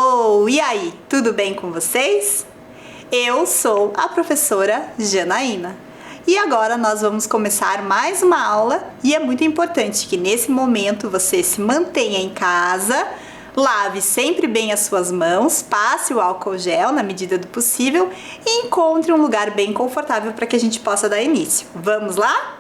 Alô, e aí, tudo bem com vocês? Eu sou a professora Janaína e agora nós vamos começar mais uma aula e é muito importante que nesse momento você se mantenha em casa, lave sempre bem as suas mãos, passe o álcool gel na medida do possível e encontre um lugar bem confortável para que a gente possa dar início. Vamos lá?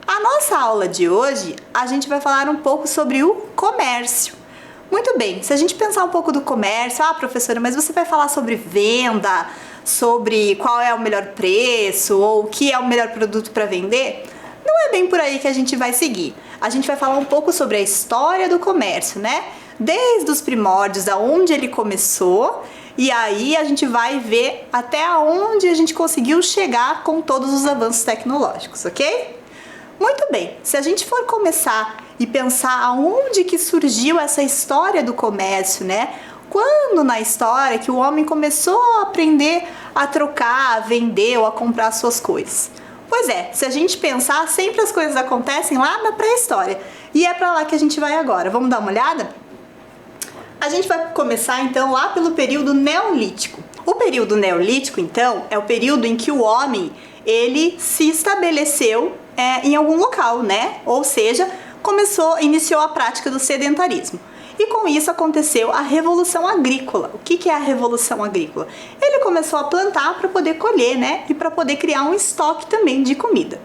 A nossa aula de hoje, a gente vai falar um pouco sobre o comércio. Muito bem, se a gente pensar um pouco do comércio, professora, mas você vai falar sobre venda, sobre qual é o melhor preço ou o que é o melhor produto para vender? Não é bem por aí que a gente vai seguir. A gente vai falar um pouco sobre a história do comércio, né? Desde os primórdios, aonde ele começou, e aí a gente vai ver até onde a gente conseguiu chegar com todos os avanços tecnológicos, ok? Muito bem, se a gente for começar e pensar aonde que surgiu essa história do comércio, né? Quando na história que o homem começou a aprender a trocar, a vender ou a comprar suas coisas? Pois é, se a gente pensar, sempre as coisas acontecem lá na pré-história. E é para lá que a gente vai agora. Vamos dar uma olhada? A gente vai começar então lá pelo período neolítico. O período neolítico, então, é o período em que o homem ele se estabeleceu em algum local, né? Ou seja, iniciou a prática do sedentarismo. E com isso aconteceu a Revolução Agrícola. O que é a Revolução Agrícola? Ele começou a plantar para poder colher, né? E para poder criar um estoque também de comida.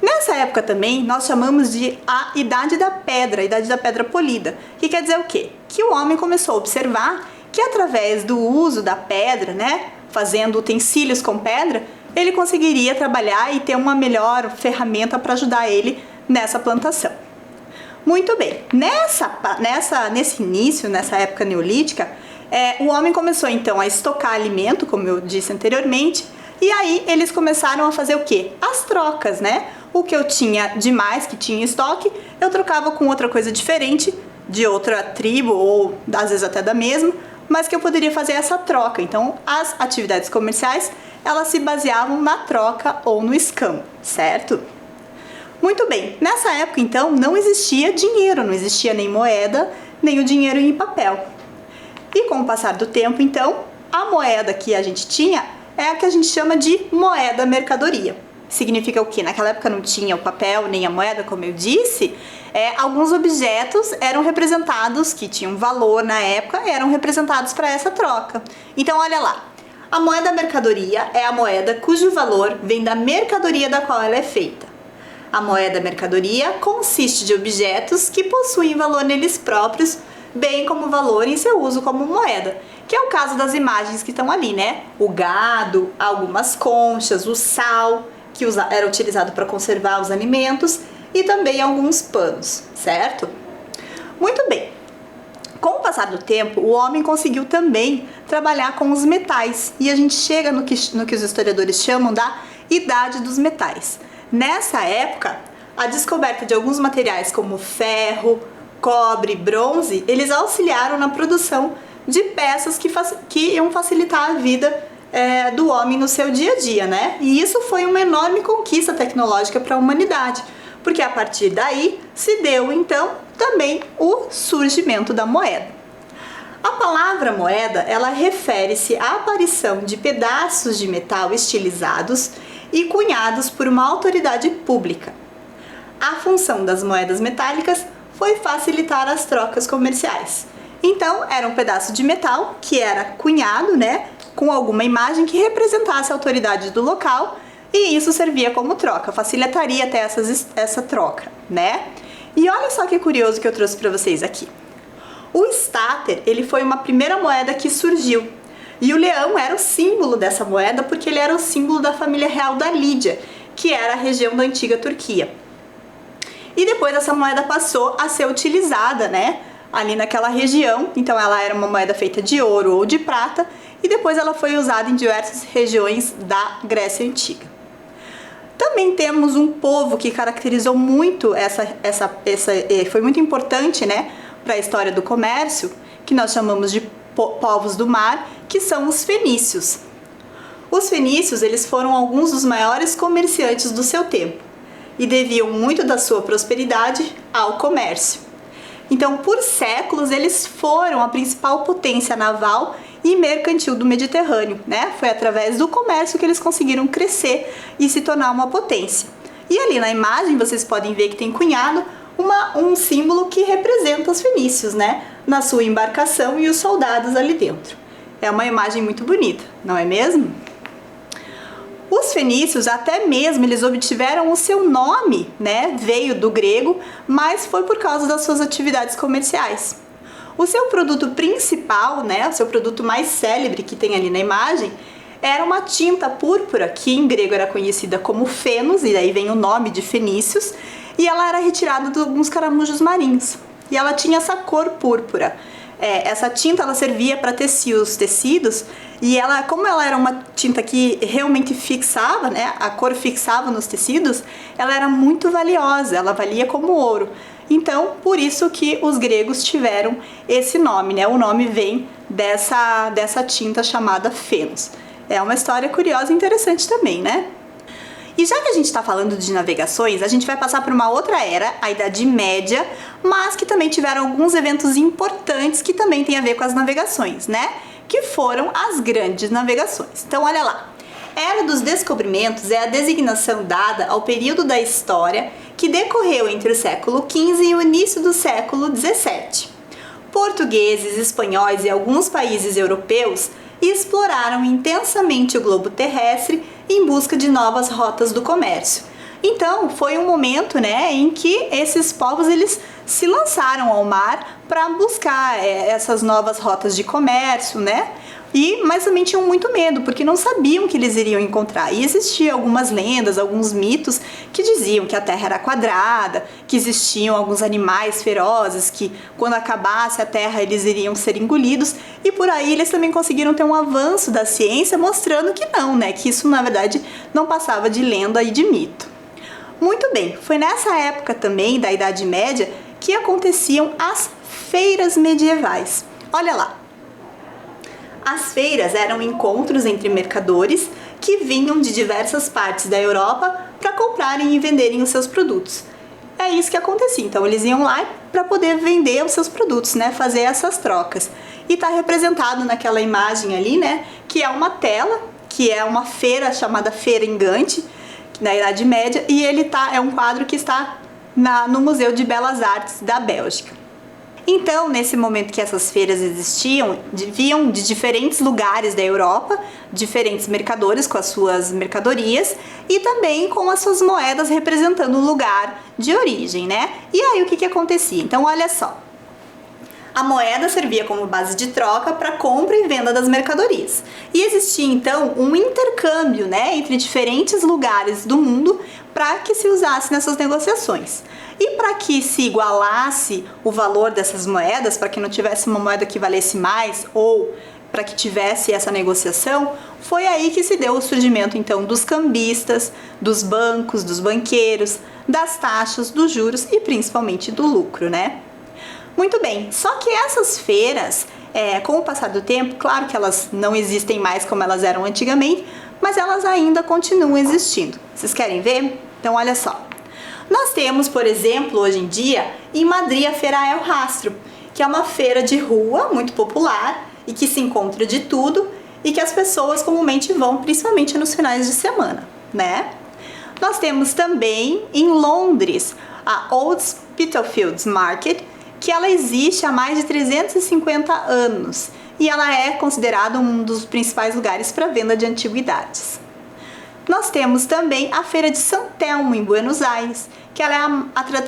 Nessa época também nós chamamos de a Idade da Pedra, a Idade da Pedra Polida. Que quer dizer o quê? Que o homem começou a observar que através do uso da pedra, né? Fazendo utensílios com pedra, ele conseguiria trabalhar e ter uma melhor ferramenta para ajudar ele nessa plantação. Muito bem, nesse início, nessa época neolítica, o homem começou então a estocar alimento, como eu disse anteriormente, e aí eles começaram a fazer o quê? As trocas, né? O que eu tinha demais, que tinha em estoque, eu trocava com outra coisa diferente, de outra tribo ou às vezes até da mesma, mas que eu poderia fazer essa troca. Então, as atividades comerciais, elas se baseavam na troca ou no escambo, certo? Muito bem, nessa época então não existia dinheiro, não existia nem moeda, nem o dinheiro em papel. E com o passar do tempo então, a moeda que a gente tinha é a que a gente chama de moeda mercadoria. Significa o quê? Naquela época não tinha o papel nem a moeda, como eu disse, alguns objetos eram representados, que tinham valor na época, eram representados para essa troca. Então olha lá, a moeda mercadoria é a moeda cujo valor vem da mercadoria da qual ela é feita. A moeda mercadoria consiste de objetos que possuem valor neles próprios, bem como valor em seu uso como moeda, que é o caso das imagens que estão ali, né? O gado, algumas conchas, o sal, que era utilizado para conservar os alimentos, e também alguns panos, certo? Muito bem. Com o passar do tempo, o homem conseguiu também trabalhar com os metais, e a gente chega no que os historiadores chamam da Idade dos Metais. Nessa época, a descoberta de alguns materiais como ferro, cobre, bronze, eles auxiliaram na produção de peças que iam facilitar a vida do homem no seu dia a dia, né? E isso foi uma enorme conquista tecnológica para a humanidade, porque a partir daí se deu então também o surgimento da moeda. A palavra moeda, ela refere-se à aparição de pedaços de metal estilizados e cunhados por uma autoridade pública. A função das moedas metálicas foi facilitar as trocas comerciais. Então, era um pedaço de metal que era cunhado, né, com alguma imagem que representasse a autoridade do local, e isso servia como troca, facilitaria até essa troca, né? E olha só que curioso que eu trouxe para vocês aqui. O estáter, ele foi uma primeira moeda que surgiu, e o leão era o símbolo dessa moeda porque ele era o símbolo da família real da Lídia, que era a região da antiga Turquia. E depois essa moeda passou a ser utilizada, né, ali naquela região. Então ela era uma moeda feita de ouro ou de prata, e depois ela foi usada em diversas regiões da Grécia Antiga. Também temos um povo que caracterizou muito foi muito importante, né, para a história do comércio, que nós chamamos de povos do mar, que são os fenícios. Os fenícios, eles foram alguns dos maiores comerciantes do seu tempo e deviam muito da sua prosperidade ao comércio. Então, por séculos, eles foram a principal potência naval e mercantil do Mediterrâneo, né? Foi através do comércio que eles conseguiram crescer e se tornar uma potência. E ali na imagem vocês podem ver que tem cunhado um símbolo que representa os fenícios, né? Na sua embarcação e os soldados ali dentro. É uma imagem muito bonita, não é mesmo? Os fenícios, até mesmo, eles obtiveram o seu nome, né? Veio do grego, mas foi por causa das suas atividades comerciais. O seu produto principal, né? O seu produto mais célebre que tem ali na imagem, era uma tinta púrpura, que em grego era conhecida como fenos, e daí vem o nome de fenícios, e ela era retirada de alguns caramujos marinhos. E ela tinha essa cor púrpura. Essa tinta ela servia para tecer os tecidos, e ela, como ela era uma tinta que realmente fixava, né, a cor fixava nos tecidos, ela era muito valiosa, ela valia como ouro. Então, por isso que os gregos tiveram esse nome, né? O nome vem dessa tinta chamada fenos. É uma história curiosa e interessante também, né? E já que a gente está falando de navegações, a gente vai passar por uma outra era, a Idade Média, mas que também tiveram alguns eventos importantes que também têm a ver com as navegações, né? Que foram as grandes navegações. Então, olha lá. Era dos Descobrimentos é a designação dada ao período da história que decorreu entre o século XV e o início do século XVII. Portugueses, espanhóis e alguns países europeus exploraram intensamente o globo terrestre em busca de novas rotas do comércio. Então, foi um momento, né, em que esses povos eles se lançaram ao mar para buscar essas novas rotas de comércio, né? Mas também tinham muito medo, porque não sabiam o que eles iriam encontrar. E existiam algumas lendas, alguns mitos que diziam que a Terra era quadrada, que existiam alguns animais ferozes, que quando acabasse a Terra eles iriam ser engolidos. E por aí eles também conseguiram ter um avanço da ciência mostrando que não, né? Que isso na verdade não passava de lenda e de mito. Muito bem, foi nessa época também da Idade Média que aconteciam as feiras medievais. Olha lá. As feiras eram encontros entre mercadores que vinham de diversas partes da Europa para comprarem e venderem os seus produtos. É isso que acontecia. Então eles iam lá para poder vender os seus produtos, né? Fazer essas trocas. E está representado naquela imagem ali, né? Que é uma tela, que é uma feira chamada Feira Engante, na Idade Média, e é um quadro que está no Museu de Belas Artes da Bélgica. Então, nesse momento que essas feiras existiam, vinham de diferentes lugares da Europa, diferentes mercadores com as suas mercadorias e também com as suas moedas representando o lugar de origem, né? E aí o que acontecia? Então, olha só. A moeda servia como base de troca para compra e venda das mercadorias. E existia então um intercâmbio, né, entre diferentes lugares do mundo para que se usasse nessas negociações. E para que se igualasse o valor dessas moedas, para que não tivesse uma moeda que valesse mais ou para que tivesse essa negociação, foi aí que se deu o surgimento então dos cambistas, dos bancos, dos banqueiros, das taxas, dos juros e principalmente do lucro, né? Muito bem, só que essas feiras, com o passar do tempo, claro que elas não existem mais como elas eram antigamente, mas elas ainda continuam existindo. Vocês querem ver? Então olha só. Nós temos, por exemplo, hoje em dia, em Madrid, a Feira El Rastro, que é uma feira de rua muito popular e que se encontra de tudo e que as pessoas comumente vão, principalmente nos finais de semana, né? Nós temos também em Londres a Old Spitalfields Market, que ela existe há mais de 350 anos e ela é considerada um dos principais lugares para venda de antiguidades. Nós temos também a Feira de San Telmo, em Buenos Aires, que ela é a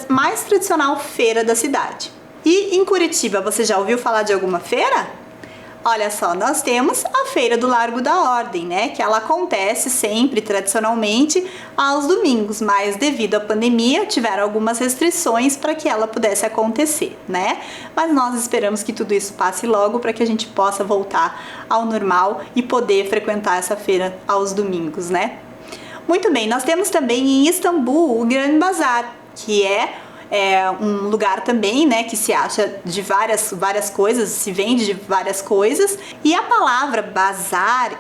mais tradicional feira da cidade. E em Curitiba, você já ouviu falar de alguma feira? Olha só, nós temos a Feira do Largo da Ordem, né? Que ela acontece sempre, tradicionalmente, aos domingos, mas devido à pandemia, tiveram algumas restrições para que ela pudesse acontecer, né? Mas nós esperamos que tudo isso passe logo para que a gente possa voltar ao normal e poder frequentar essa feira aos domingos, né? Muito bem, nós temos também em Istambul o Grande Bazar, que é um lugar também, né, que se acha de várias coisas, se vende de várias coisas. E a palavra bazar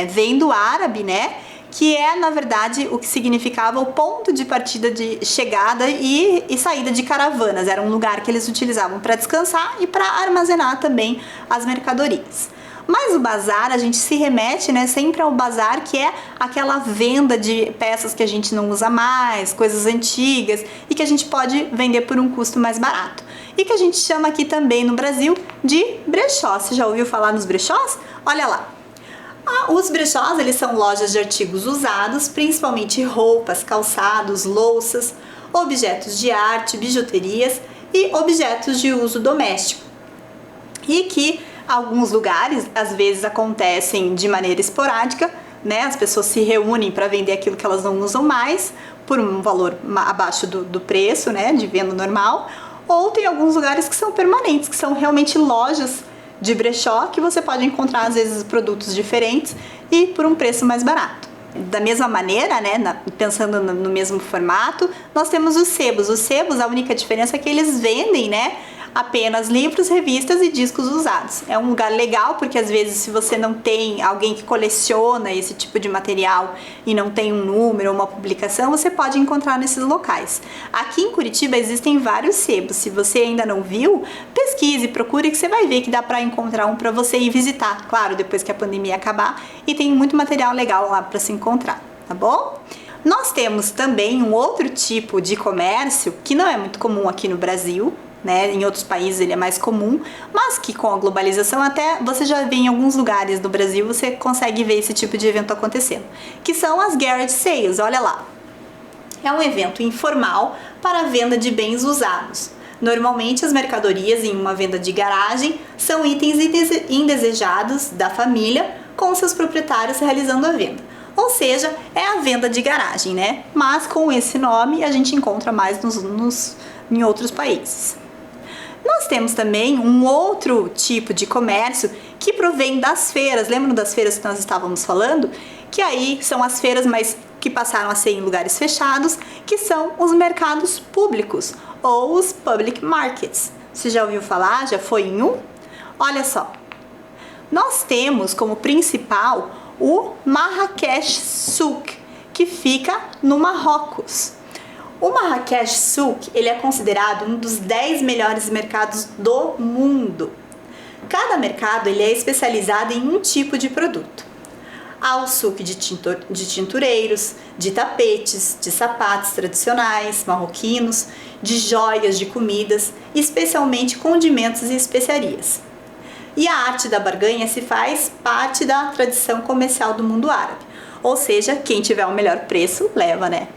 vem do árabe, né, que é, na verdade, o que significava o ponto de partida de chegada e saída de caravanas. Era um lugar que eles utilizavam para descansar e para armazenar também as mercadorias. Mas o bazar, a gente se remete, né, sempre ao bazar, que é aquela venda de peças que a gente não usa mais, coisas antigas e que a gente pode vender por um custo mais barato. E que a gente chama aqui também no Brasil de brechó. Você já ouviu falar nos brechós? Olha lá. Os brechós, eles são lojas de artigos usados, principalmente roupas, calçados, louças, objetos de arte, bijuterias e objetos de uso doméstico. E que alguns lugares, às vezes, acontecem de maneira esporádica, né? As pessoas se reúnem para vender aquilo que elas não usam mais por um valor abaixo do preço, né, de venda normal. Ou tem alguns lugares que são permanentes, que são realmente lojas de brechó, que você pode encontrar, às vezes, produtos diferentes e por um preço mais barato. Da mesma maneira, né, pensando no mesmo formato, nós temos os sebos. Os sebos, a única diferença é que eles vendem, né, apenas livros, revistas e discos usados. É um lugar legal porque às vezes se você não tem alguém que coleciona esse tipo de material e não tem um número ou uma publicação, você pode encontrar nesses locais. Aqui em Curitiba existem vários sebos. Se você ainda não viu, pesquise, procure que você vai ver que dá para encontrar um para você ir visitar. Claro, depois que a pandemia acabar, e tem muito material legal lá para se encontrar, tá bom? Nós temos também um outro tipo de comércio que não é muito comum aqui no Brasil, né? Em outros países ele é mais comum, mas que com a globalização até você já vê em alguns lugares do Brasil, você consegue ver esse tipo de evento acontecendo, que são as garage sales. Olha lá, é um evento informal para a venda de bens usados. Normalmente as mercadorias em uma venda de garagem são itens indesejados da família, com seus proprietários realizando a venda. Ou seja, é a venda de garagem, né? Mas com esse nome a gente encontra mais em outros países. Nós temos também um outro tipo de comércio que provém das feiras. Lembram das feiras que nós estávamos falando? Que aí são as feiras, mas que passaram a ser em lugares fechados, que são os mercados públicos ou os public markets. Você já ouviu falar? Já foi em um? Olha só, nós temos como principal o Marrakech Souk, que fica no Marrocos. O Marrakech Souk, ele é considerado um dos 10 melhores mercados do mundo. Cada mercado ele é especializado em um tipo de produto. Há o souk de tintureiros, de tapetes, de sapatos tradicionais, marroquinos, de joias, de comidas, especialmente condimentos e especiarias. E a arte da barganha se faz parte da tradição comercial do mundo árabe. Ou seja, quem tiver o melhor preço, leva, né?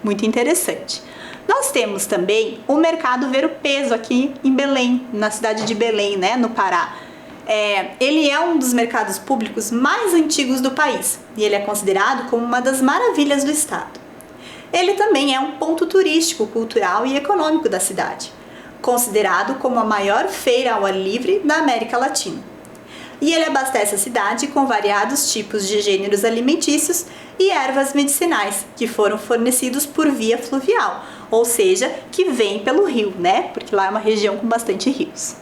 Muito interessante. Nós temos também o mercado ver-o-peso aqui em Belém, na cidade de Belém, né, no Pará. Ele é um dos mercados públicos mais antigos do país e ele é considerado como uma das maravilhas do estado. Ele também é um ponto turístico, cultural e econômico da cidade, considerado como a maior feira ao ar livre da América Latina. E ele abastece a cidade com variados tipos de gêneros alimentícios e ervas medicinais que foram fornecidos por via fluvial, ou seja, que vem pelo rio, né? Porque lá é uma região com bastante rios.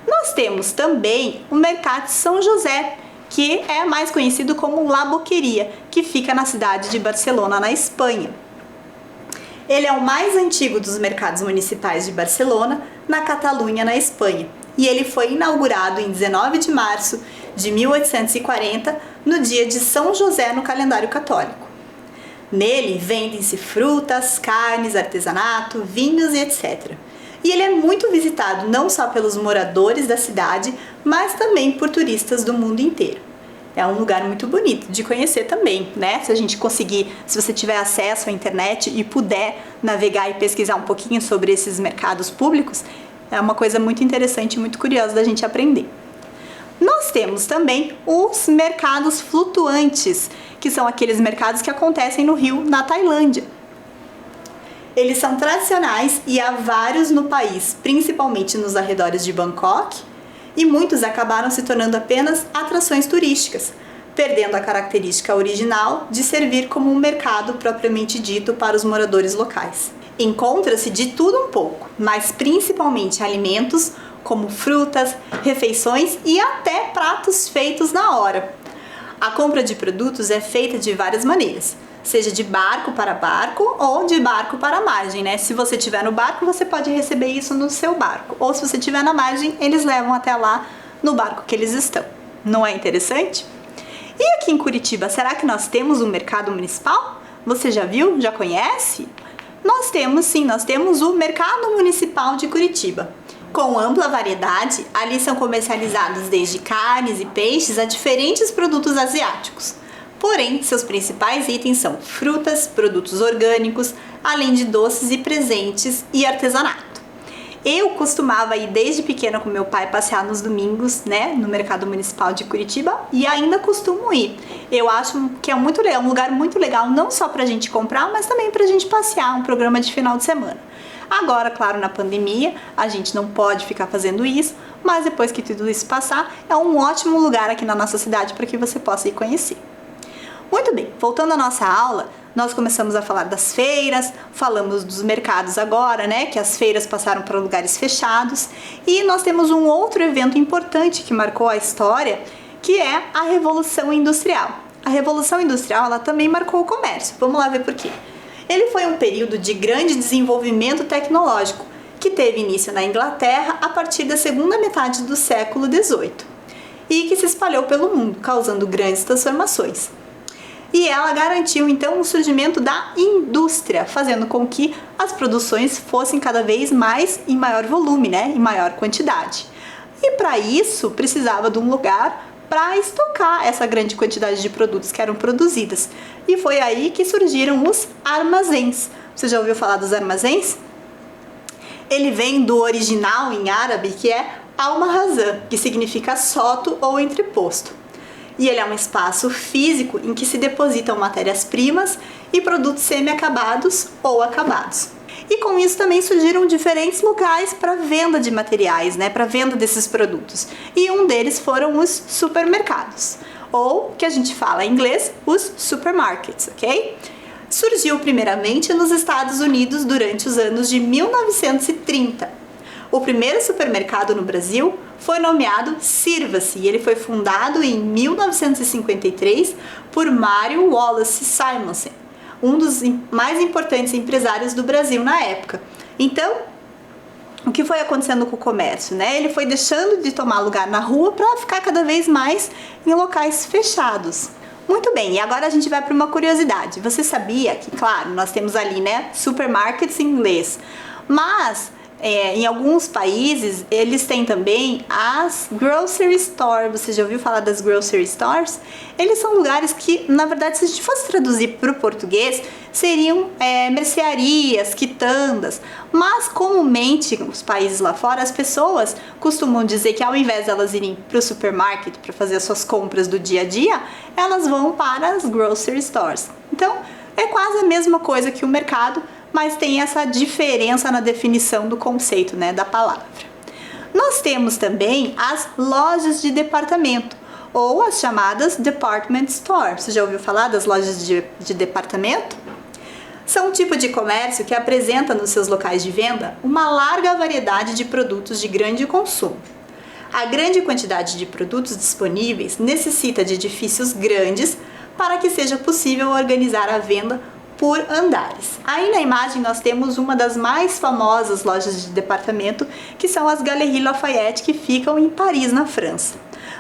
Nós temos também o Mercado de São José, que é mais conhecido como La Boqueria, que fica na cidade de Barcelona, na Espanha. Ele é o mais antigo dos mercados municipais de Barcelona, na Catalunha, na Espanha. E ele foi inaugurado em 19 de março de 1840, no dia de São José no calendário católico. Nele vendem-se frutas, carnes, artesanato, vinhos e etc. E ele é muito visitado não só pelos moradores da cidade, mas também por turistas do mundo inteiro. É um lugar muito bonito de conhecer também, né? Se a gente conseguir, se você tiver acesso à internet e puder navegar e pesquisar um pouquinho sobre esses mercados públicos, é uma coisa muito interessante e muito curiosa da gente aprender. Nós temos também os mercados flutuantes, que são aqueles mercados que acontecem no rio, na Tailândia. Eles são tradicionais e há vários no país, principalmente nos arredores de Bangkok, e muitos acabaram se tornando apenas atrações turísticas, perdendo a característica original de servir como um mercado propriamente dito para os moradores locais. Encontra-se de tudo um pouco, mas principalmente alimentos como frutas, refeições e até pratos feitos na hora. A compra de produtos é feita de várias maneiras, seja de barco para barco ou de barco para margem, né? Se você estiver no barco, você pode receber isso no seu barco, ou se você estiver na margem, eles levam até lá no barco que eles estão. Não é interessante? E aqui em Curitiba, será que nós temos um mercado municipal? Você já viu? Já conhece? Nós temos sim, nós temos o Mercado Municipal de Curitiba. Com ampla variedade, ali são comercializados desde carnes e peixes a diferentes produtos asiáticos. Porém, seus principais itens são frutas, produtos orgânicos, além de doces e presentes e artesanato. Eu costumava ir desde pequena com meu pai passear nos domingos, né, no Mercado Municipal de Curitiba, e ainda costumo ir. Eu acho que é muito legal, um lugar muito legal, não só pra gente comprar, mas também pra gente passear, um programa de final de semana. Agora, claro, na pandemia, a gente não pode ficar fazendo isso, mas depois que tudo isso passar, é um ótimo lugar aqui na nossa cidade para que você possa ir conhecer. Muito bem, voltando à nossa aula, nós começamos a falar das feiras, falamos dos mercados agora, né, que as feiras passaram para lugares fechados, e nós temos um outro evento importante que marcou a história, que é a Revolução Industrial. A Revolução Industrial, ela também marcou o comércio. Vamos lá ver por quê. Ele foi um período de grande desenvolvimento tecnológico, que teve início na Inglaterra a partir da segunda metade do século XVIII, e que se espalhou pelo mundo, causando grandes transformações. E ela garantiu então o surgimento da indústria, fazendo com que as produções fossem cada vez mais em maior volume, né, em maior quantidade. E para isso precisava de um lugar para estocar essa grande quantidade de produtos que eram produzidas. E foi aí que surgiram os armazéns. Você já ouviu falar dos armazéns? Ele vem do original em árabe, que é al-mahazan, que significa sóto ou entreposto. E ele é um espaço físico em que se depositam matérias-primas e produtos semi-acabados ou acabados. E com isso também surgiram diferentes locais para venda de materiais, né, para venda desses produtos. E um deles foram os supermercados, ou que a gente fala em inglês, os supermarkets, ok? Surgiu primeiramente nos Estados Unidos durante os anos de 1930. O primeiro supermercado no Brasil foi nomeado Sirva-se e ele foi fundado em 1953 por Mário Wallace Simonsen, um dos mais importantes empresários do Brasil na época. Então, o que foi acontecendo com o comércio, né? Ele foi deixando de tomar lugar na rua para ficar cada vez mais em locais fechados. Muito bem, e agora a gente vai para uma curiosidade. Você sabia que, claro, nós temos ali, né, supermarkets em inglês, mas em alguns países eles têm também as grocery stores. Você já ouviu falar das grocery stores? Eles são lugares que, na verdade, se a gente fosse traduzir para o português, seriam mercearias, quitandas, mas comumente nos países lá fora as pessoas costumam dizer que ao invés de elas irem para o supermarket para fazer as suas compras do dia a dia, elas vão para as grocery stores. Então é quase a mesma coisa que o mercado, mas tem essa diferença na definição do conceito, né, da palavra. Nós temos também as lojas de departamento, ou as chamadas department stores. Você já ouviu falar das lojas de departamento? São um tipo de comércio que apresenta nos seus locais de venda uma larga variedade de produtos de grande consumo. A grande quantidade de produtos disponíveis necessita de edifícios grandes para que seja possível organizar a venda por andares. Aí na imagem nós temos uma das mais famosas lojas de departamento, que são as Galeries Lafayette, que ficam em Paris, na França.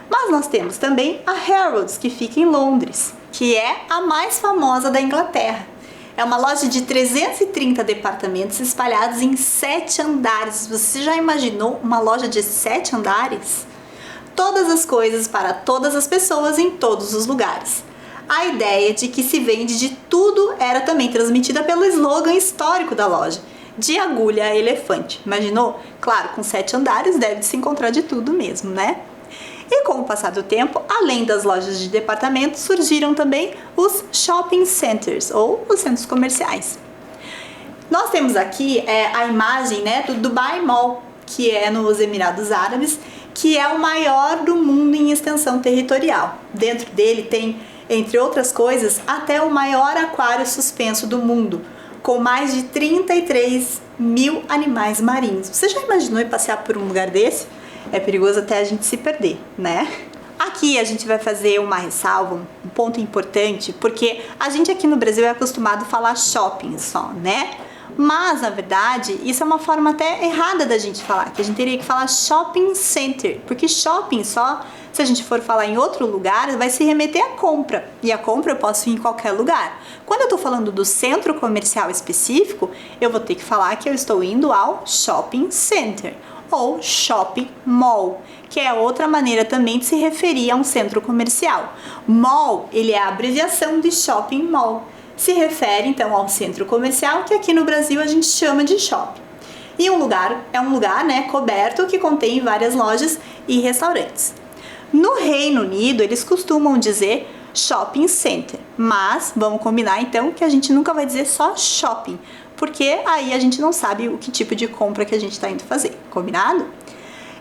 Mas nós temos também a Harrods, que fica em Londres, que é a mais famosa da Inglaterra. É uma loja de 330 departamentos espalhados em 7 andares. Você já imaginou uma loja de 7 andares? Todas as coisas para todas as pessoas em todos os lugares. A ideia de que se vende de tudo era também transmitida pelo slogan histórico da loja, de agulha a elefante. Imaginou? Claro, com 7 andares deve se encontrar de tudo mesmo, né? E com o passar do tempo, além das lojas de departamento, surgiram também os shopping centers, ou os centros comerciais. Nós temos aqui a imagem, né, do Dubai Mall, que é nos Emirados Árabes, que é o maior do mundo em extensão territorial. Dentro dele tem, entre outras coisas, até o maior aquário suspenso do mundo, com mais de 33 mil animais marinhos. Você já imaginou ir passear por um lugar desse? É perigoso até a gente se perder, né? Aqui a gente vai fazer uma ressalva, um ponto importante, porque a gente aqui no Brasil é acostumado a falar shopping só, né? Mas, na verdade, isso é uma forma até errada da gente falar, que a gente teria que falar shopping center, porque shopping só, se a gente for falar em outro lugar, vai se remeter à compra, e a compra eu posso ir em qualquer lugar. Quando eu tô falando do centro comercial específico, eu vou ter que falar que eu estou indo ao shopping center, ou shopping mall, que é outra maneira também de se referir a um centro comercial. Mall, ele é a abreviação de shopping mall. Se refere então ao centro comercial que aqui no Brasil a gente chama de shopping. E um lugar é um lugar, né, coberto que contém várias lojas e restaurantes. No Reino Unido eles costumam dizer shopping center, mas vamos combinar então que a gente nunca vai dizer só shopping, porque aí a gente não sabe o que tipo de compra que a gente está indo fazer, combinado?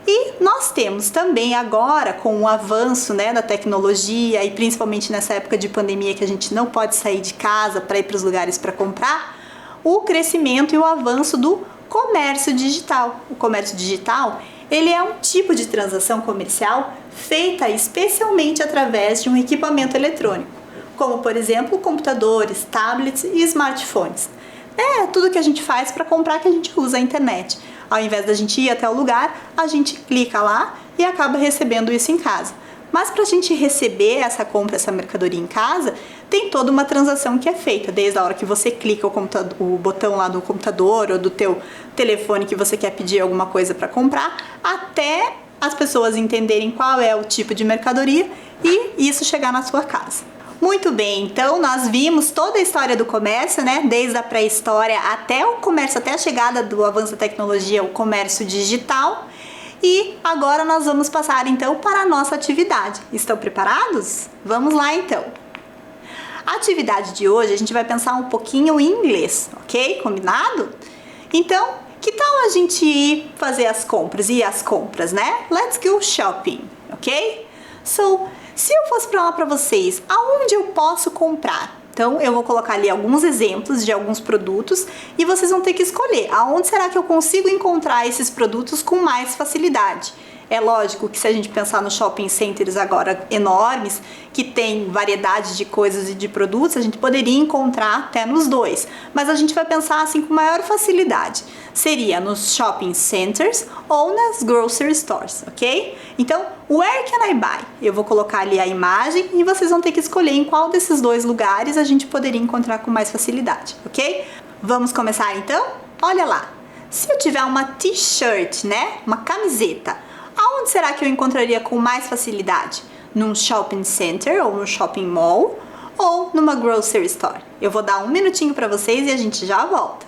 E nós temos também agora, com o avanço, né, da tecnologia e principalmente nessa época de pandemia que a gente não pode sair de casa para ir para os lugares para comprar, o crescimento e o avanço do comércio digital. O comércio digital, ele é um tipo de transação comercial feita especialmente através de um equipamento eletrônico, como por exemplo computadores, tablets e smartphones. É tudo que a gente faz para comprar, que a gente usa a internet. Ao invés da gente ir até o lugar, a gente clica lá e acaba recebendo isso em casa. Mas para a gente receber essa compra, essa mercadoria em casa, tem toda uma transação que é feita, desde a hora que você clica o botão lá do computador ou do teu telefone que você quer pedir alguma coisa para comprar, até as pessoas entenderem qual é o tipo de mercadoria e isso chegar na sua casa. Muito bem, então nós vimos toda a história do comércio, né? Desde a pré-história até o comércio, até a chegada do avanço da tecnologia, o comércio digital. E agora nós vamos passar então para a nossa atividade. Estão preparados? Vamos lá então. A atividade de hoje a gente vai pensar um pouquinho em inglês, ok? Combinado? Então, que tal a gente ir fazer as compras, né? Let's go shopping, ok? Se eu fosse falar para vocês aonde eu posso comprar, então eu vou colocar ali alguns exemplos de alguns produtos e vocês vão ter que escolher aonde será que eu consigo encontrar esses produtos com mais facilidade. É lógico que se a gente pensar nos shopping centers agora enormes, que tem variedade de coisas e de produtos, a gente poderia encontrar até nos dois. Mas a gente vai pensar assim com maior facilidade. Seria nos shopping centers ou nas grocery stores, ok? Então, where can I buy? Eu vou colocar ali a imagem e vocês vão ter que escolher em qual desses dois lugares a gente poderia encontrar com mais facilidade, ok? Vamos começar então? Olha lá. Se eu tiver uma t-shirt, né? Uma camiseta, aonde será que eu encontraria com mais facilidade? Num shopping center ou num shopping mall ou numa grocery store? Eu vou dar um minutinho para vocês e a gente já volta.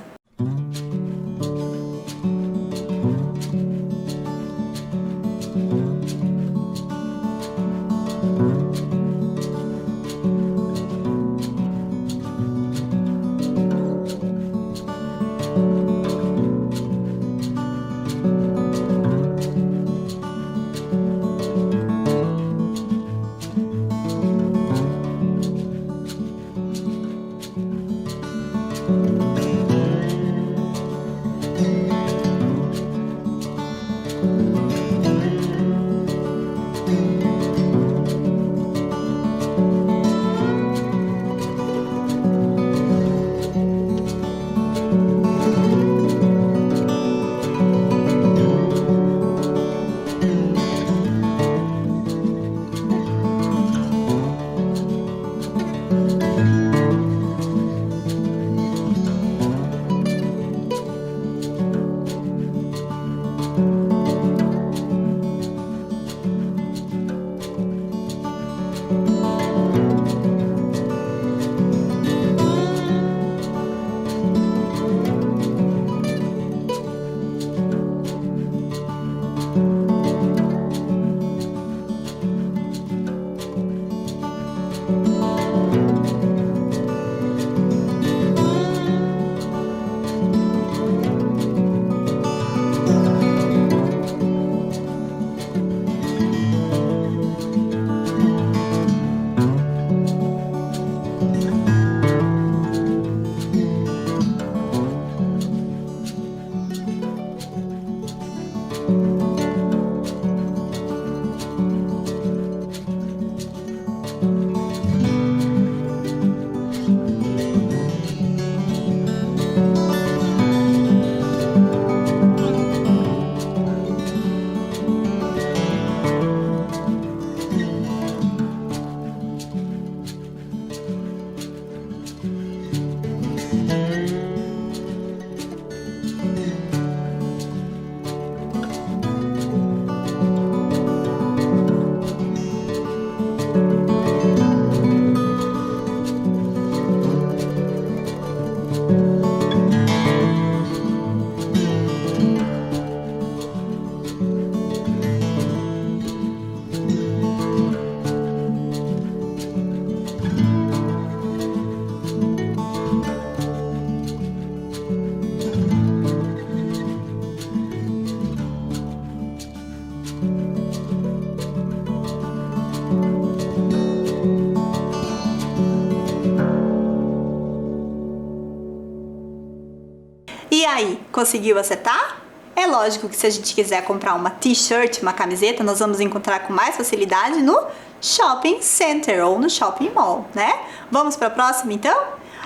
E aí, conseguiu acertar? É lógico que se a gente quiser comprar uma t-shirt, uma camiseta, nós vamos encontrar com mais facilidade no shopping center ou no shopping mall, né? Vamos para a próxima então?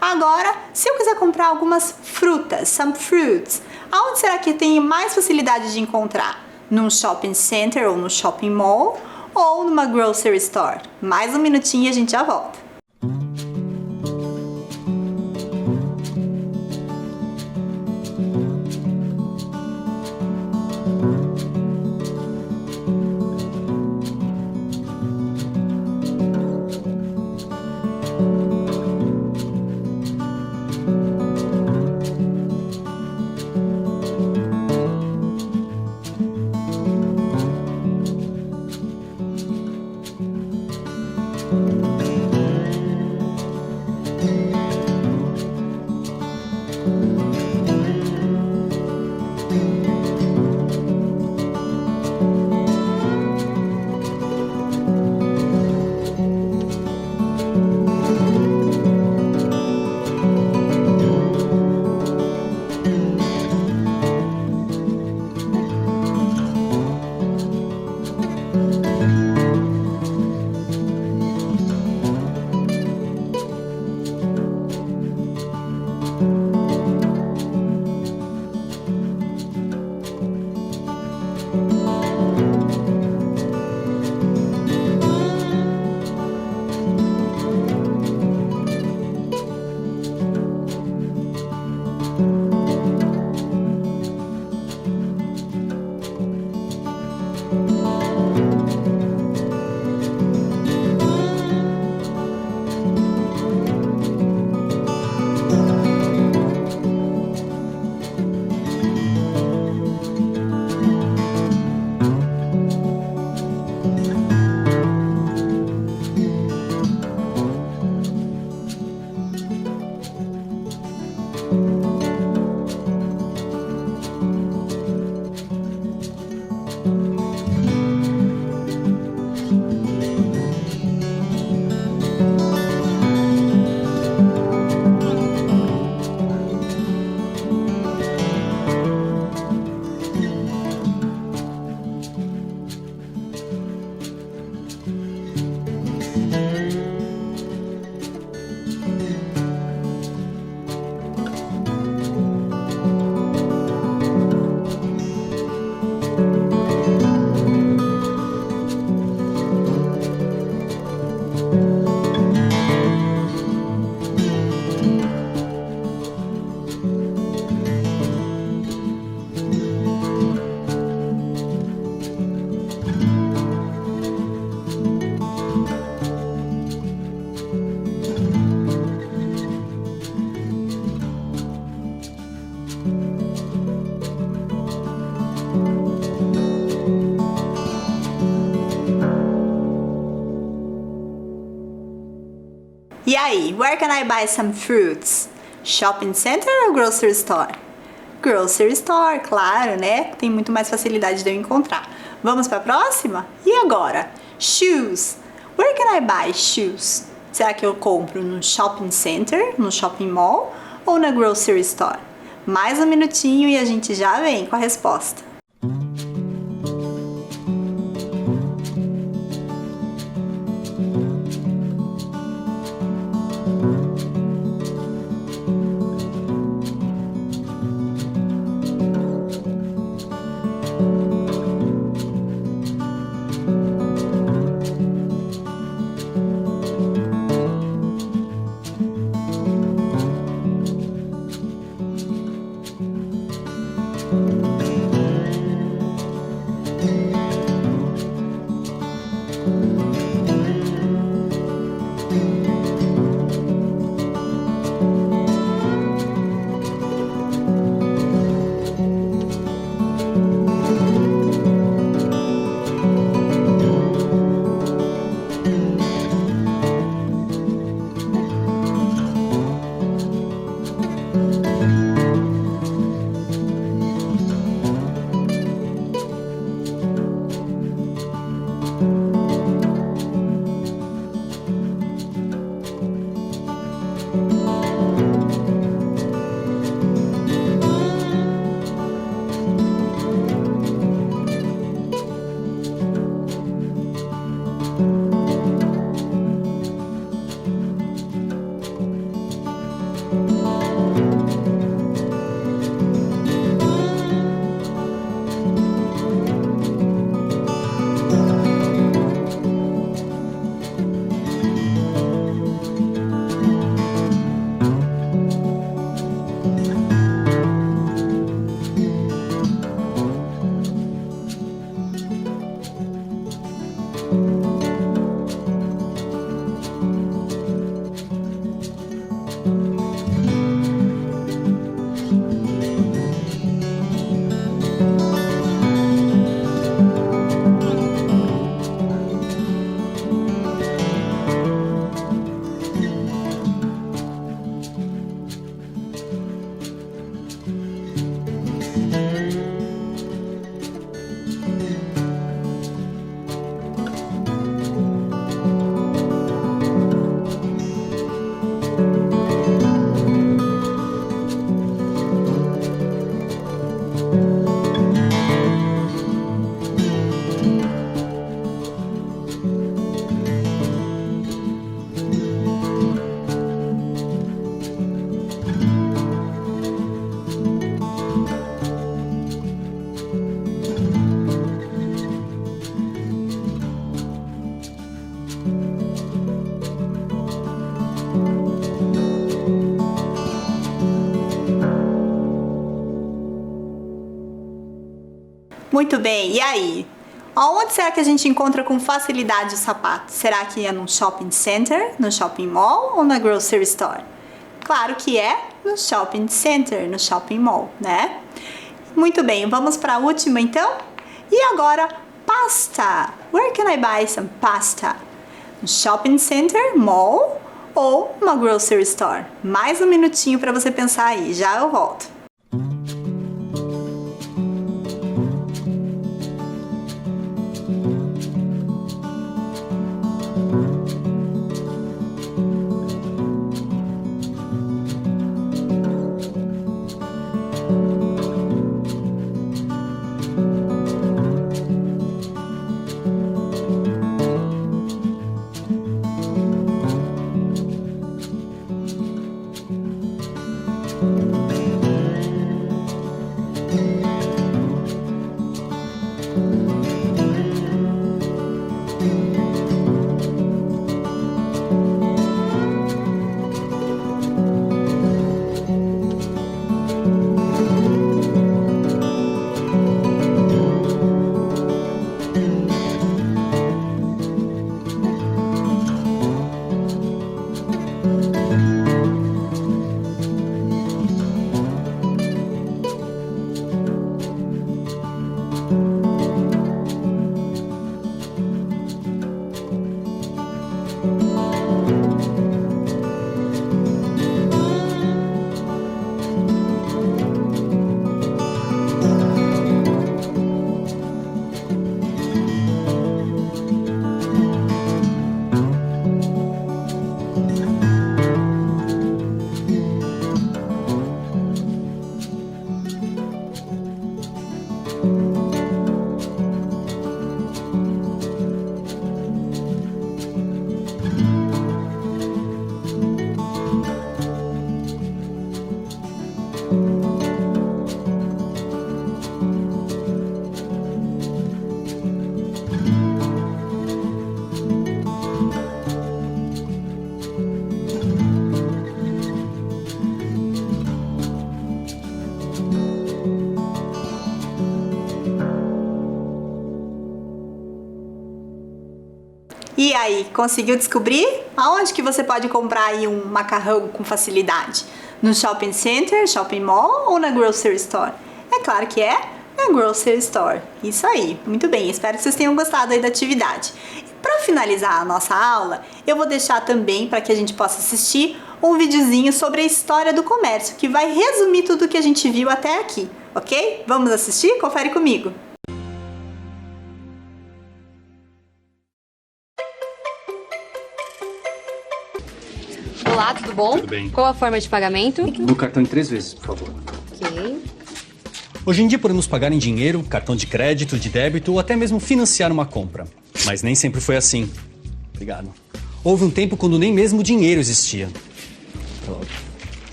Agora, se eu quiser comprar algumas frutas, some fruits, aonde será que eu tenho mais facilidade de encontrar? Num shopping center ou no shopping mall ou numa grocery store? Mais um minutinho e a gente já volta. E aí, where can I buy some fruits? Shopping center ou grocery store? Grocery store, claro, né? Tem muito mais facilidade de eu encontrar. Vamos para a próxima? E agora? Shoes. Where can I buy shoes? Será que eu compro no shopping center, no shopping mall ou na grocery store? Mais um minutinho e a gente já vem com a resposta. Muito bem, e aí? Aonde será que a gente encontra com facilidade o sapato? Será que é num shopping center, no shopping mall ou na grocery store? Claro que é no shopping center, no shopping mall, né? Muito bem, vamos para a última então? E agora, pasta. Where can I buy some pasta? No shopping center, mall ou uma grocery store? Mais um minutinho para você pensar aí, já eu volto. E aí, conseguiu descobrir? Aonde que você pode comprar aí um macarrão com facilidade? No shopping center, shopping mall ou na grocery store? É claro que é na grocery store. Isso aí, muito bem, espero que vocês tenham gostado aí da atividade. Para finalizar a nossa aula, eu vou deixar também para que a gente possa assistir um videozinho sobre a história do comércio, que vai resumir tudo que a gente viu até aqui, ok? Vamos assistir? Confere comigo! Olá, tudo bom? Tudo bem. Qual a forma de pagamento? No cartão em 3 vezes, por favor. Ok. Hoje em dia podemos pagar em dinheiro, cartão de crédito, de débito ou até mesmo financiar uma compra. Mas nem sempre foi assim. Obrigado. Houve um tempo quando nem mesmo dinheiro existia.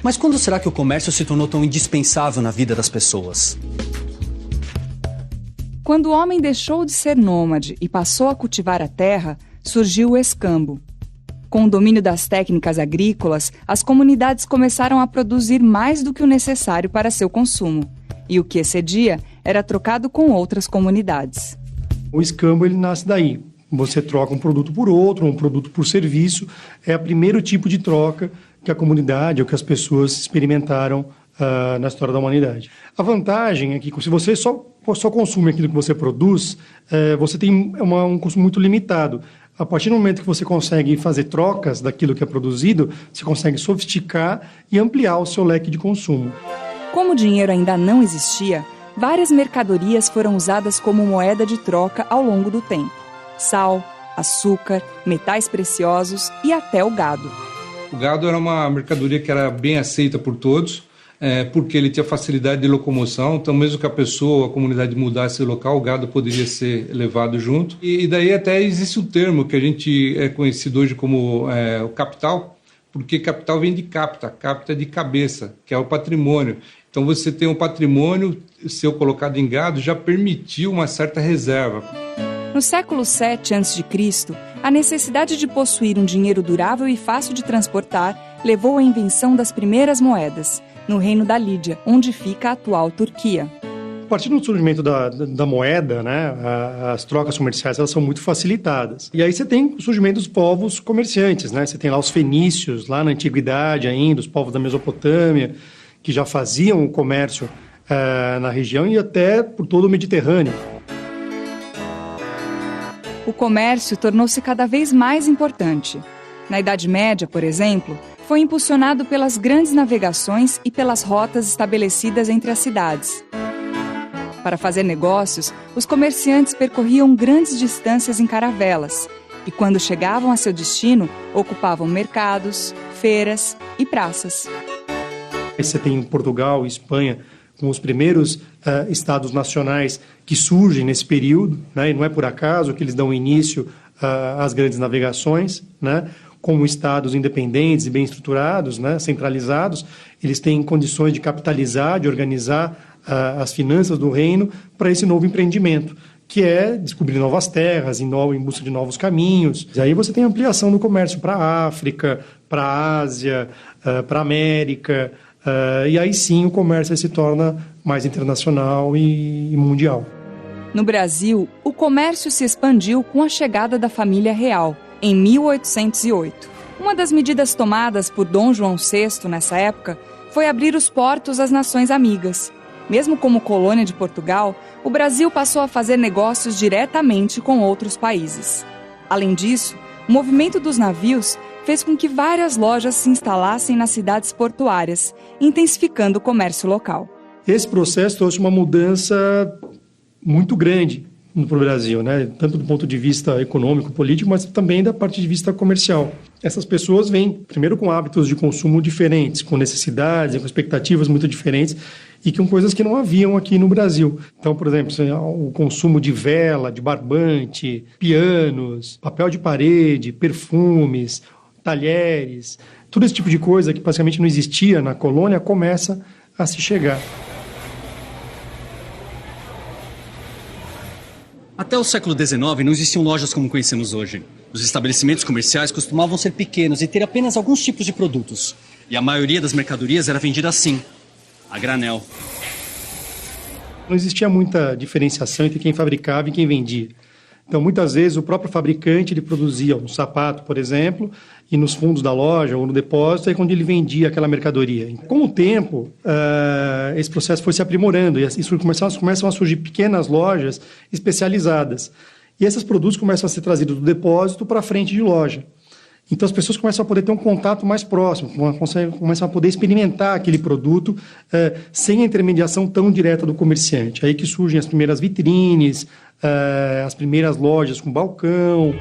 Mas quando será que o comércio se tornou tão indispensável na vida das pessoas? Quando o homem deixou de ser nômade e passou a cultivar a terra, surgiu o escambo. Com o domínio das técnicas agrícolas, as comunidades começaram a produzir mais do que o necessário para seu consumo. E o que excedia era trocado com outras comunidades. O escambo ele nasce daí. Você troca um produto por outro, um produto por serviço. É o primeiro tipo de troca que a comunidade ou que as pessoas experimentaram na história da humanidade. A vantagem é que se você só consome aquilo que você produz, você tem um consumo muito limitado. A partir do momento que você consegue fazer trocas daquilo que é produzido, você consegue sofisticar e ampliar o seu leque de consumo. Como o dinheiro ainda não existia, várias mercadorias foram usadas como moeda de troca ao longo do tempo. Sal, açúcar, metais preciosos e até o gado. O gado era uma mercadoria que era bem aceita por todos, porque ele tinha facilidade de locomoção, então mesmo que a pessoa, a comunidade mudasse de local, o gado poderia ser levado junto. E daí até existe um termo que a gente é conhecido hoje como o capital, porque capital vem de capta de cabeça, que é o patrimônio. Então você tem um patrimônio, seu colocado em gado, já permitiu uma certa reserva. No No século VII a.C., a necessidade de possuir um dinheiro durável e fácil de transportar levou à invenção das primeiras moedas, no reino da Lídia, onde fica a atual Turquia. A partir do surgimento da moeda, né, as trocas comerciais elas são muito facilitadas. E aí você tem o surgimento dos povos comerciantes, né? Você tem lá os fenícios, lá na antiguidade ainda, os povos da Mesopotâmia, que já faziam o comércio na região e até por todo o Mediterrâneo. O comércio tornou-se cada vez mais importante. Na Idade Média, por exemplo, foi impulsionado pelas grandes navegações e pelas rotas estabelecidas entre as cidades. Para fazer negócios, os comerciantes percorriam grandes distâncias em caravelas e, quando chegavam a seu destino, ocupavam mercados, feiras e praças. Você tem Portugal e Espanha com os primeiros estados nacionais que surgem nesse período, né? E não é por acaso que eles dão início às grandes navegações, né? Como estados independentes e bem estruturados, né? Centralizados, eles têm condições de capitalizar, de organizar as finanças do reino para esse novo empreendimento, que é descobrir novas terras, em busca de novos caminhos. E aí você tem ampliação do comércio para a África, para a Ásia, para a América, e aí sim o comércio se torna mais internacional e mundial. No Brasil, o comércio se expandiu com a chegada da família real, em 1808. Uma das medidas tomadas por Dom João VI nessa época foi abrir os portos às nações amigas. Mesmo como colônia de Portugal, o Brasil passou a fazer negócios diretamente com outros países. Além disso, o movimento dos navios fez com que várias lojas se instalassem nas cidades portuárias, intensificando o comércio local. Esse processo trouxe uma mudança muito grande para o Brasil, né? Tanto do ponto de vista econômico, político, mas também da parte de vista comercial. Essas pessoas vêm, primeiro, com hábitos de consumo diferentes, com necessidades, com expectativas muito diferentes e com coisas que não haviam aqui no Brasil. Então, por exemplo, o consumo de vela, de barbante, pianos, papel de parede, perfumes, talheres, todo esse tipo de coisa que praticamente não existia na colônia começa a se chegar. Até o século XIX não existiam lojas como conhecemos hoje. Os estabelecimentos comerciais costumavam ser pequenos e ter apenas alguns tipos de produtos. E a maioria das mercadorias era vendida assim, a granel. Não existia muita diferenciação entre quem fabricava e quem vendia. Então, muitas vezes, o próprio fabricante ele produzia um sapato, por exemplo, e nos fundos da loja ou no depósito é quando ele vendia aquela mercadoria. Com o tempo, esse processo foi se aprimorando e começam a surgir pequenas lojas especializadas. E esses produtos começam a ser trazidos do depósito para a frente de loja. Então, as pessoas começam a poder ter um contato mais próximo, começam a poder experimentar aquele produto sem a intermediação tão direta do comerciante. Aí que surgem as primeiras vitrines, as primeiras lojas com balcão.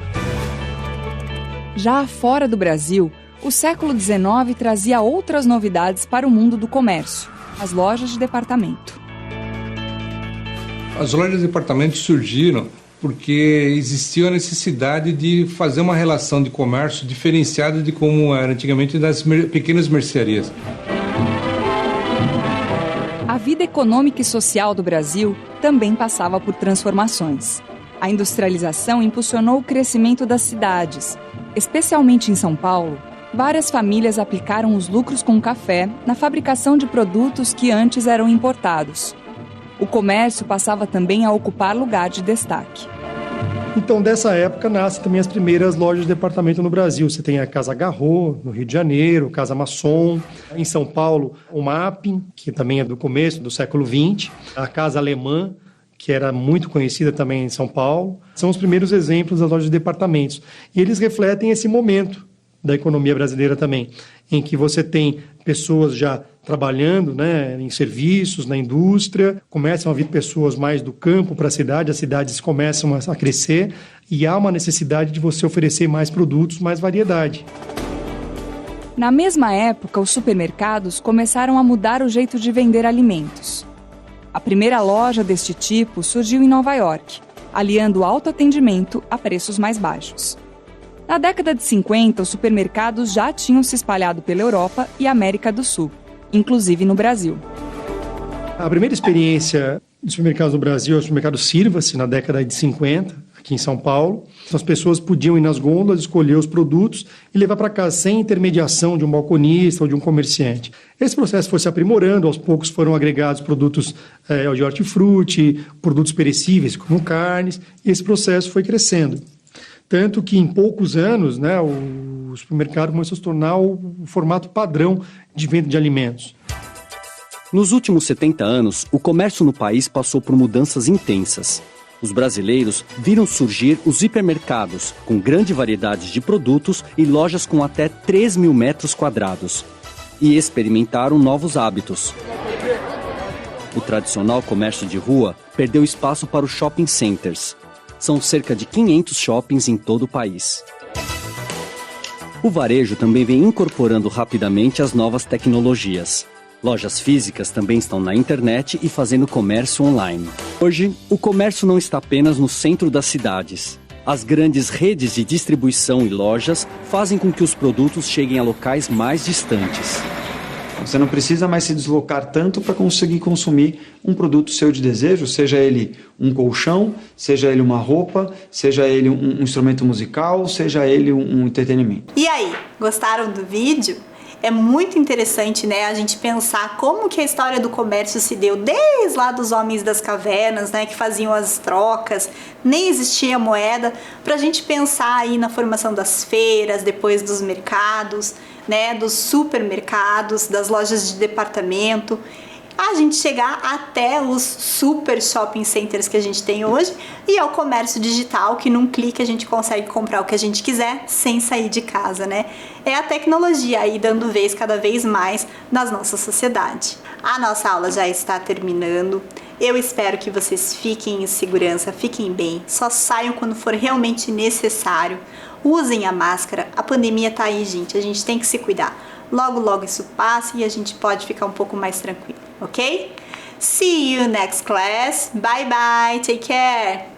Já fora do Brasil, o século XIX trazia outras novidades para o mundo do comércio, as lojas de departamento. As lojas de departamento surgiram porque existia a necessidade de fazer uma relação de comércio diferenciada de como era antigamente das pequenas mercearias. A vida econômica e social do Brasil também passava por transformações. A industrialização impulsionou o crescimento das cidades. Especialmente em São Paulo, várias famílias aplicaram os lucros com café na fabricação de produtos que antes eram importados. O comércio passava também a ocupar lugar de destaque. Então, dessa época, nascem também as primeiras lojas de departamento no Brasil. Você tem a Casa Garro, no Rio de Janeiro, Casa Masson. Em São Paulo, o Mapping, que também é do começo do século XX. A Casa Alemã, que era muito conhecida também em São Paulo. São os primeiros exemplos das lojas de departamentos. E eles refletem esse momento da economia brasileira também, em que você tem pessoas já trabalhando, né, em serviços, na indústria, começam a vir pessoas mais do campo para a cidade, as cidades começam a crescer e há uma necessidade de você oferecer mais produtos, mais variedade. Na mesma época, os supermercados começaram a mudar o jeito de vender alimentos. A primeira loja deste tipo surgiu em Nova York, aliando alto atendimento a preços mais baixos. Na década de 50, os supermercados já tinham se espalhado pela Europa e América do Sul, inclusive no Brasil. A primeira experiência de supermercados no Brasil é o supermercado Sirva-se, na década de 50, aqui em São Paulo. Então, as pessoas podiam ir nas gôndolas, escolher os produtos e levar para casa sem intermediação de um balconista ou de um comerciante. Esse processo foi se aprimorando, aos poucos foram agregados produtos de hortifruti, produtos perecíveis como carnes, e esse processo foi crescendo. Tanto que em poucos anos, né, o supermercado começou a se tornar o formato padrão de venda de alimentos. Nos últimos 70 anos, o comércio no país passou por mudanças intensas. Os brasileiros viram surgir os hipermercados, com grande variedade de produtos e lojas com até 3 mil metros quadrados. E experimentaram novos hábitos. O tradicional comércio de rua perdeu espaço para os shopping centers. São cerca de 500 shoppings em todo o país. O varejo também vem incorporando rapidamente as novas tecnologias. Lojas físicas também estão na internet e fazendo comércio online. Hoje, o comércio não está apenas no centro das cidades. As grandes redes de distribuição e lojas fazem com que os produtos cheguem a locais mais distantes. Você não precisa mais se deslocar tanto para conseguir consumir um produto seu de desejo, seja ele um colchão, seja ele uma roupa, seja ele um instrumento musical, seja ele um entretenimento. E aí, gostaram do vídeo? É muito interessante, né, a gente pensar como que a história do comércio se deu desde lá dos homens das cavernas, né, que faziam as trocas, nem existia moeda, pra gente pensar aí na formação das feiras, depois dos mercados, né, dos supermercados, das lojas de departamento, a gente chegar até os super shopping centers que a gente tem hoje e ao comércio digital, que num clique a gente consegue comprar o que a gente quiser sem sair de casa, né? É a tecnologia aí dando vez cada vez mais nas nossa sociedade. A nossa aula já está terminando. Eu espero que vocês fiquem em segurança, fiquem bem, só saiam quando for realmente necessário. Usem a máscara, a pandemia tá aí, gente, a gente tem que se cuidar. Logo, logo isso passa e a gente pode ficar um pouco mais tranquilo, ok? See you next class. Bye, bye. Take care.